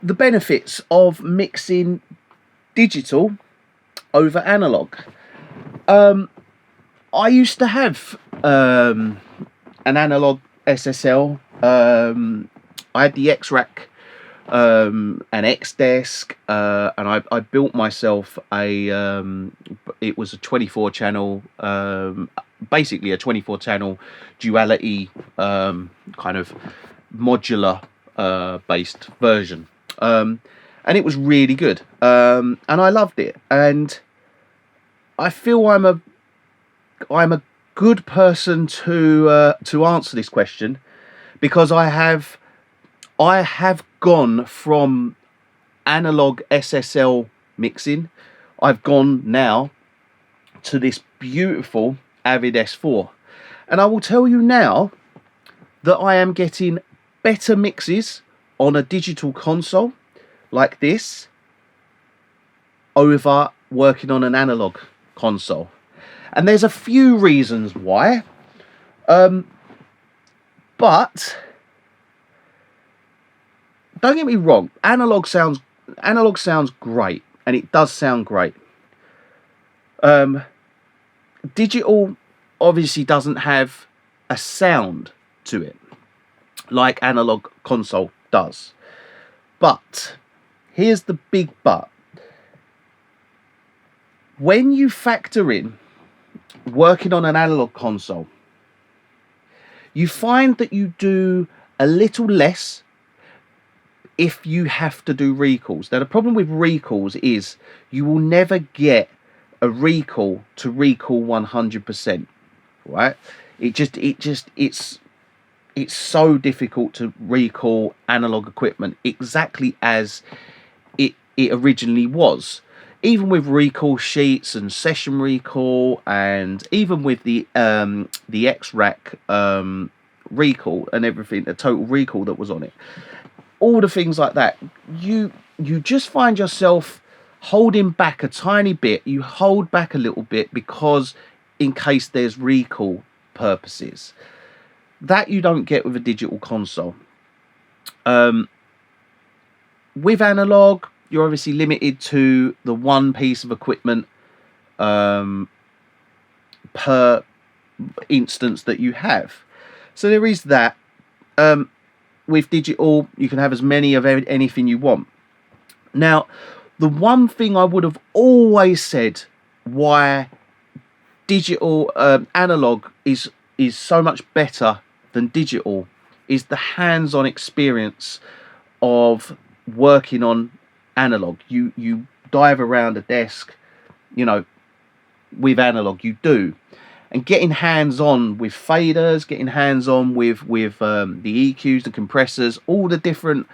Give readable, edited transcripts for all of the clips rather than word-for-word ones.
the benefits of mixing digital over analog. I used to have an analog SSL. I had the X-Rack, an X-Desk, and I built myself it was a 24 channel, basically a 24 channel duality kind of modular based version, and it was really good, and I loved it, and I feel I'm a good person to answer this question, because I have gone from analog SSL mixing. I've gone now to this beautiful Avid S4, and I will tell you now that I am getting better mixes on a digital console like this over working on an analog console. And there's a few reasons why, but don't get me wrong, analog sounds great, and it does sound great. Digital obviously doesn't have a sound to it like analog console does. But here's the big but. When you factor in working on an analog console, you find that you do a little less if you have to do recalls. Now, the problem with recalls is you will never get a recall to recall 100%, right? It's so difficult to recall analog equipment exactly as it originally was. Even with recall sheets and session recall, and even with the X-Rack recall and everything, the total recall that was on it, all the things like that, you just find yourself holding back a tiny bit. You hold back a little bit because in case there's recall purposes. That you don't get with a digital console. With analog, you're obviously limited to the one piece of equipment per instance that you have. So there is that. With digital, you can have as many of anything you want. Now, the one thing I would have always said why digital analog is so much better than digital is the hands-on experience of working on analog. You dive around a desk, with analog you do, and getting hands-on with faders, getting hands-on with the EQs, the compressors, all the different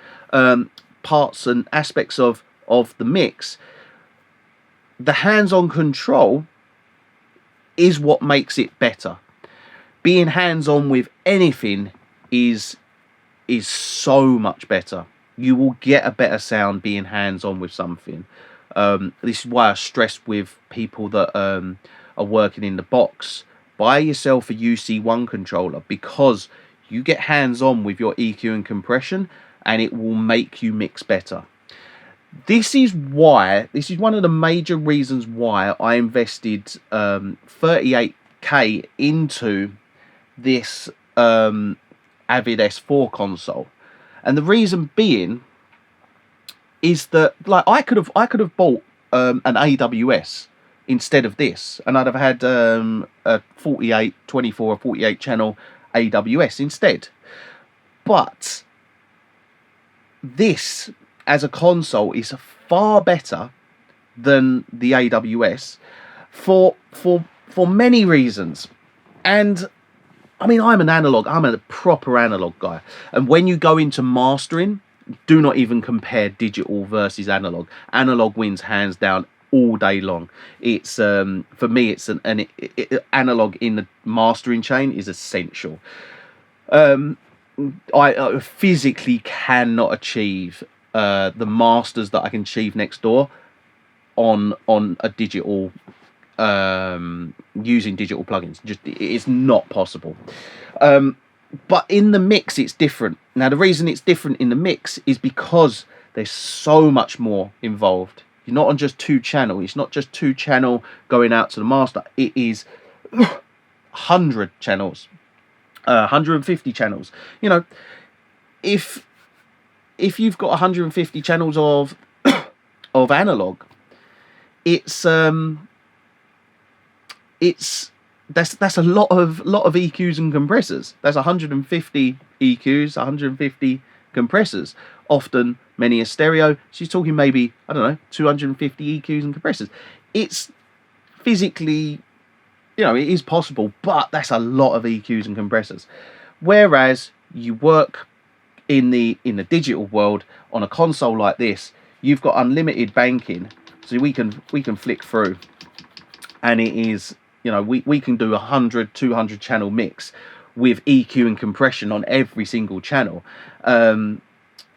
parts and aspects of the mix. The hands-on control is what makes it better. Being hands-on with anything is so much better. You will get a better sound being hands-on with something. This is why I stress with people that are working in the box, buy yourself a UC1 controller, because you get hands-on with your EQ and compression, and it will make you mix better. This is one of the major reasons why I invested 38k into this Avid S4 console, and the reason being is that, like, I could have bought an AWS instead of this, and I'd have had a 24 or 48 channel AWS instead. But this as a console is far better than the AWS for many reasons. And I mean, I'm a proper analog guy, and when you go into mastering, do not even compare digital versus analog. Analog wins hands down all day long. It's for me, it's analog in the mastering chain is essential. I physically cannot achieve the masters that I can achieve next door on a digital, using digital plugins. Just, it's not possible. But in the mix, it's different. Now, the reason it's different in the mix is because there's so much more involved. You're not on just 2-channel. It's not just 2-channel going out to the master. It is 100 channels, 150 channels. You know, if you've got 150 channels of analog, that's a lot of EQs and compressors. That's 150 EQs, 150 compressors. Often many a stereo. She's talking maybe, I don't know, 250 EQs and compressors. It's physically, you know, it is possible, but that's a lot of EQs and compressors. Whereas you work in the digital world on a console like this, you've got unlimited banking, so we can flick through, and it is, you know, we can do 100, 200 channel mix with EQ and compression on every single channel.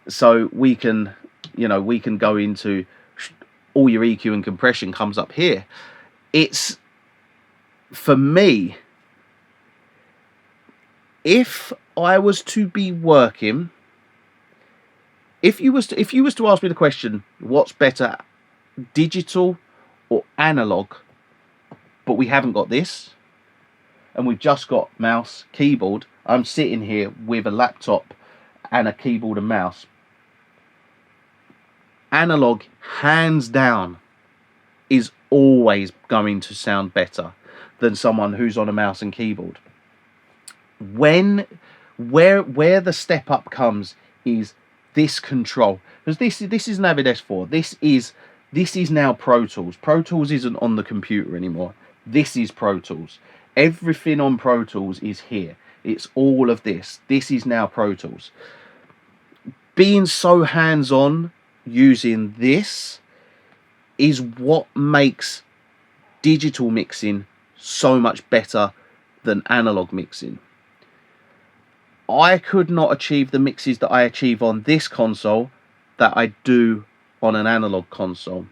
So we can, you know, we can go into all your EQ and compression comes up here. It's, for me, if I was to be working, if you was to ask me the question, what's better, digital or analog, but we haven't got this, and we've just got mouse, keyboard. I'm sitting here with a laptop and a keyboard and mouse. Analog, hands down, is always going to sound better than someone who's on a mouse and keyboard. Where the step up comes is this control, because this is an Avid S4. This is now Pro Tools. Pro Tools isn't on the computer anymore. This is Pro Tools. Everything on Pro Tools is here. It's all of this. This is now Pro Tools. Being so hands-on using this is what makes digital mixing so much better than analog mixing. I could not achieve the mixes that I achieve on this console that I do on an analog console.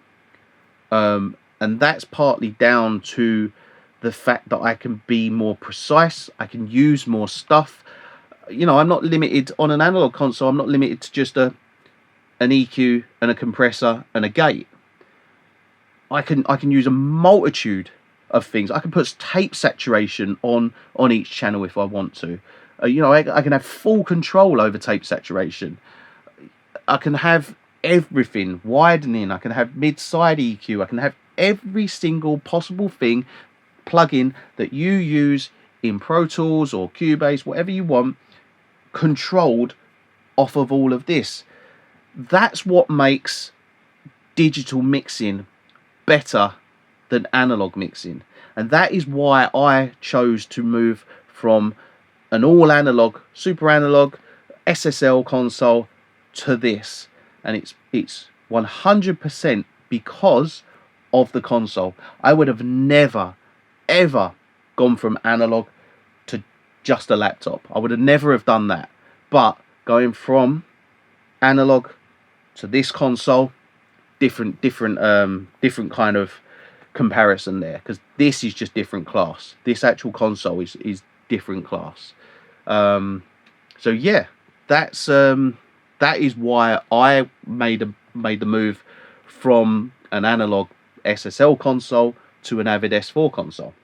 And that's partly down to the fact that I can be more precise, I can use more stuff. You know, I'm not limited on an analog console, I'm not limited to just an EQ and a compressor and a gate. I can use a multitude of things. I can put tape saturation on each channel if I want to. You know, I can have full control over tape saturation. I can have everything, widening, I can have mid-side EQ, I can have every single possible thing, plugin that you use in Pro Tools or Cubase, whatever you want, controlled off of all of this. That's what makes digital mixing better than analog mixing, and that is why I chose to move from an all analog, super analog SSL console to this, and it's 100% because of the console. I would have never ever gone from analog to just a laptop. I would have never have done that. But going from analog to this console, different kind of comparison there, because this is just different class. This actual console is different class. So yeah, that is why I made the move from an analog SSL console to an Avid S4 console.